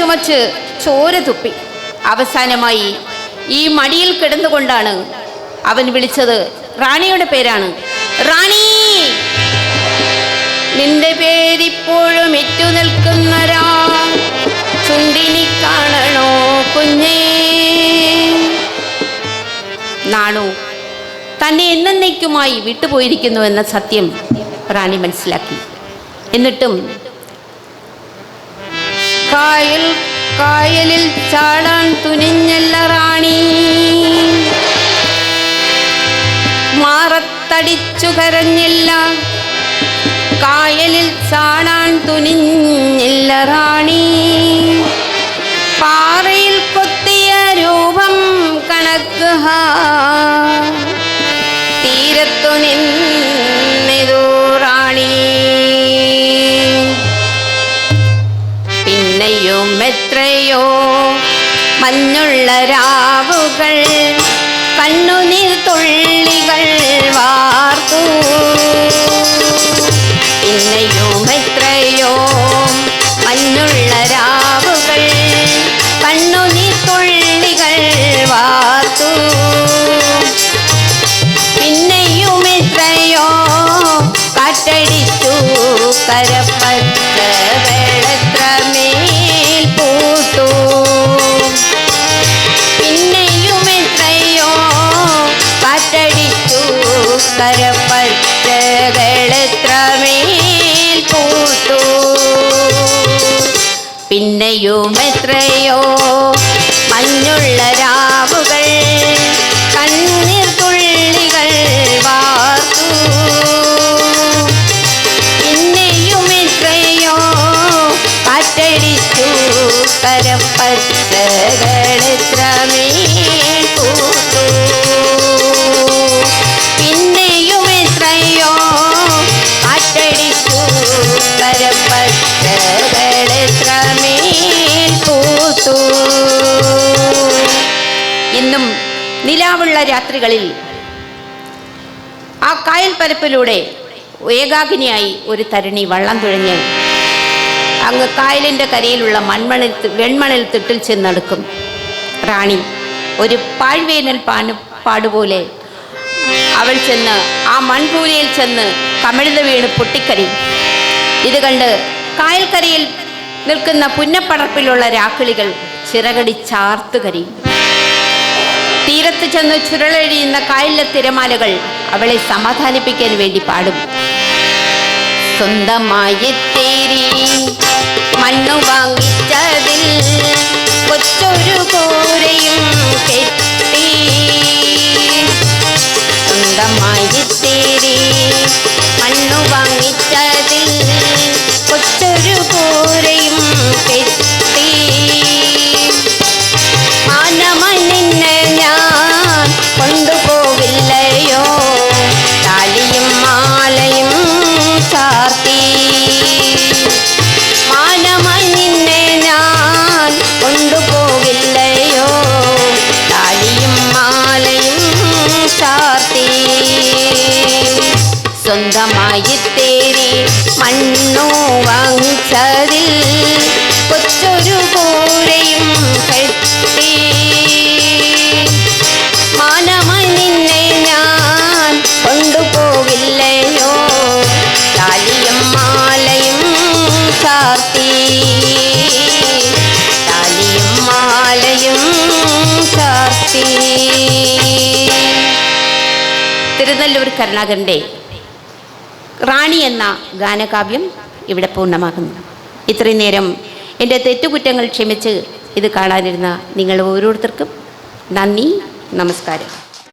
ചുമച്ച് ചോര തുപ്പി അവസാനമായി ഈ മടിയിൽ കിടന്നുകൊണ്ടാണ് അവൻ വിളിച്ചത് റാണിയുടെ പേരാണ്. റാണി, നിന്റെ പേരിപ്പോഴും ഏറ്റു നിൽക്കുന്നരാ ചുണ്ടിനി കാണണോ കുഞ്ഞേ. നാണു തന്നെ എന്നേക്കുമായി വിട്ടുപോയിരിക്കുന്നു എന്ന സത്യം റാണി മനസ്സിലാക്കി. എന്നിട്ടും കായലിൽ ചാടാൻ തുനിഞ്ഞല്ല റാണി, മാറത്തടിച്ചു കരഞ്ഞില്ല. കായലിൽ ചാടാൻ തുനിഞ്ഞില്ല റാണി, പാറയിൽ കൊത്തിയ രൂപം കണക്ക് തീരത്തു നിന്നിതു റാണി. പിന്നെയും എത്രയോ മഞ്ഞുള്ള രാവുകൾ കണ്ണുനീർ തുള്ളികൾ വാർത്തു. പിന്നെയും എത്രയോ മഞ്ഞുള്ള രാവുകൾ കണ്ണുനീർ തുള്ളികൾ വാർത്തു. പിന്നെയും എത്രയോ കാറ്റടിച്ചു കരപ്പറ്റ വെള്ളത്രമേൽ പൂത്തു. പിന്നെയും എത്രയോ കാറ്റടിച്ചു കരപ്പറ്റ വെള്ളത്രമേൽ പൂത്തു. പിന്നെയും എത്രയോ മഞ്ഞുള്ള രാവുകൾ കണ്ണീർ തുള്ളികൾ വാർത്തു. പിന്നെയും എത്രയോ കാറ്റടിച്ചു കരപ്പറ്റകളെത്രമേൽ പൂത്തു. പിന്നെയും എത്രയോ കാറ്റടിച്ചു കരപ്പറ്റകളെത്രമേൽ പൂത്തു. ഇന്നും നിലാവുള്ള രാത്രികളിൽ ആ കായൽ പരപ്പിലൂടെ ഏകാഗ്നിയായി ഒരു തരുണി വള്ളം തുഴഞ്ഞ് അങ്ങ് കായലിൻ്റെ കരയിലുള്ള വെൺമണൽ തിട്ടിൽ ചെന്നടുക്കും. റാണി ഒരു പാഴ്വേനൽ പാടുപോലെ അവൾ ചെന്ന് ആ മൺകൂരയിൽ ചെന്ന് കമിഴ്ന്ന് വീണ് പൊട്ടിക്കരയും. ഇത് കണ്ട് കായൽക്കരയിൽ നിൽക്കുന്ന പുന്നപ്പടർപ്പിലുള്ള രാക്കിളികൾ ചിറകടി ചാർത്തു കരയും. തീരത്ത് ചെന്ന് ചുരുളഴിയുന്ന കായലിലെ തിരമാലകൾ അവളെ സമാധാനിപ്പിക്കാൻ വേണ്ടി പാടും. സ്വന്തമായി തേരി മണ്ണു വാങ്ങിച്ചതിൽ കൊച്ചൊരു കൂരയും കെട്ടി. സ്വന്തമായി തേരി മണ്ണു വാങ്ങിച്ചതിൽ കൊച്ചൊരു കൂരയും കെട്ടി. മാനമായി നിന്നെ ഞാൻ കൊണ്ടുപോകില്ലയോ താലിയും മാലയും ചാർത്തി. മാനമായി നിന്നെ ഞാൻ കൊണ്ടുപോകില്ലയോ താലിയും മാലയും ചാർത്തി. സ്വന്തമായി തേരി മണ്ണു വാങ്ങിച്ചതിൽ കൊച്ചൊരു കൂരയും കെട്ടി. മാനമായി നിന്നെ ഞാൻ കൊണ്ടുപോകില്ലയോ താലിയും മാലയും ചാർത്തി. താലിയും മാലയും ചാർത്തി. തിരുനെല്ലൂർ കരുണാകരൻ്റെ റാണി എന്ന ഗാനകാവ്യം ഇവിടെ പൂർണ്ണമാകുന്നു. ഇത്രയും നേരം എൻ്റെ തെറ്റുകുറ്റങ്ങൾ ക്ഷമിച്ച് ഇത് കാണാനിരുന്ന നിങ്ങൾ ഓരോരുത്തർക്കും നന്ദി, നമസ്കാരം.